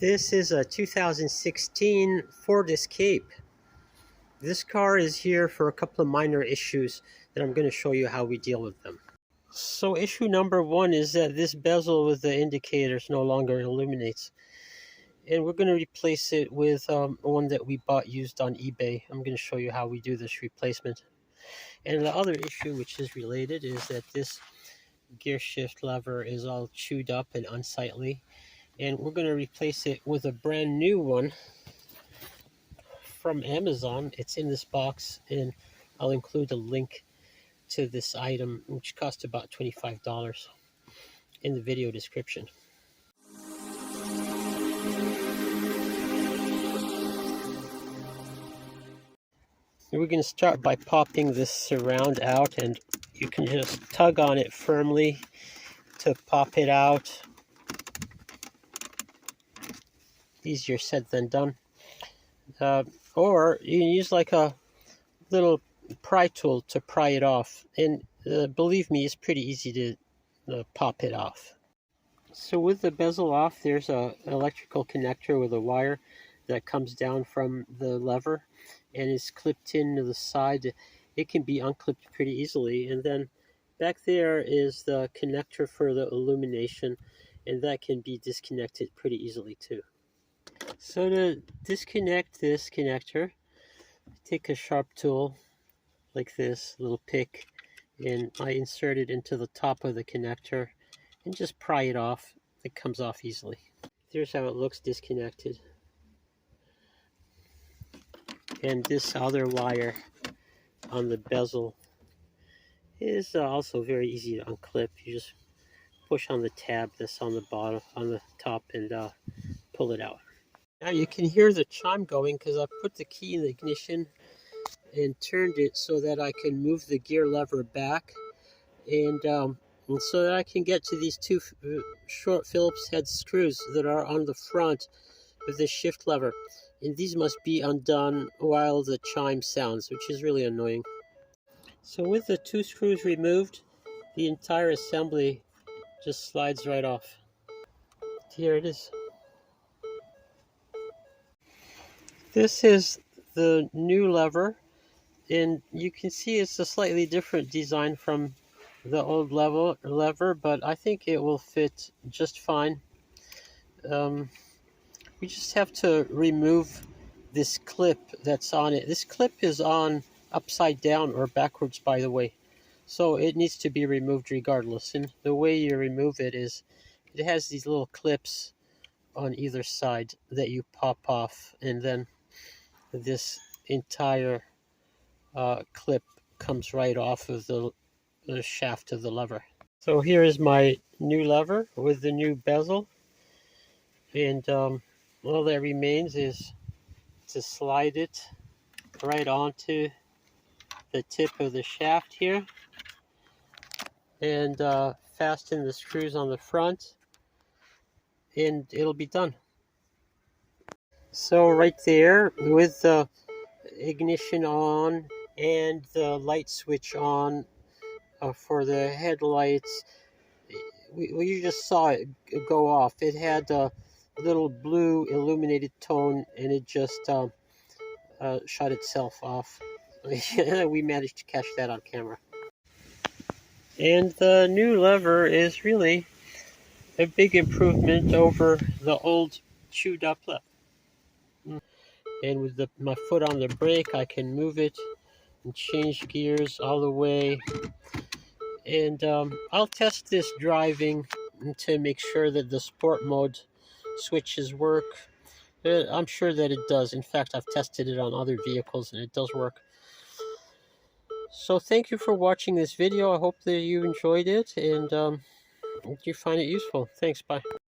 This is a 2016 Ford Escape. This car is here for a couple of minor issues that I'm going to show you how we deal with them. So issue number one is that this bezel with the indicators no longer illuminates. And we're going to replace it with one that we bought used on eBay. I'm going to show you how we do this replacement. And the other issue, which is related, is that this gear shift lever is all chewed up and unsightly. And we're going to replace it with a brand new one from Amazon. It's in this box, and I'll include a link to this item, which cost about $25, in the video description. We're going to start by popping this surround out, and you can just tug on it firmly to pop it out. Easier said than done. Or you can use like a little pry tool to pry it off, and believe me, it's pretty easy to pop it off. So with the bezel off, there's a electrical connector with a wire that comes down from the lever and is clipped into the side. It can be unclipped pretty easily, and then back there is the connector for the illumination, and that can be disconnected pretty easily too. So to disconnect this connector, take a sharp tool like this, little pick, and I insert it into the top of the connector and just pry it off. It comes off easily. Here's how it looks disconnected. And this other wire on the bezel is also very easy to unclip. You just push on the tab that's on the bottom, on the top, and pull it out. Now you can hear the chime going because I put the key in the ignition and turned it so that I can move the gear lever back, and so that I can get to these two short Phillips head screws that are on the front of the shift lever. And these must be undone while the chime sounds, which is really annoying. So with the two screws removed, the entire assembly just slides right off. Here it is. This is the new lever, and you can see it's a slightly different design from the old lever, but I think it will fit just fine. We just have to remove this clip that's on it. This clip is on upside down or backwards, by the way, so it needs to be removed regardless. And the way you remove it is, it has these little clips on either side that you pop off, and then this entire clip comes right off of the shaft of the lever. So here is my new lever with the new bezel, and all that remains is to slide it right onto the tip of the shaft here, and fasten the screws on the front, and it'll be done. So right there, with the ignition on and the light switch on for the headlights, you just saw it go off. It had a little blue illuminated tone, and it just shut itself off. We managed to catch that on camera. And the new lever is really a big improvement over the old chewed up lever. And with my foot on the brake, I can move it and change gears all the way. And I'll test this driving to make sure that the sport mode switches work. I'm sure that it does. In fact, I've tested it on other vehicles and it does work. So thank you for watching this video. I hope that you enjoyed it and you find it useful. Thanks. Bye.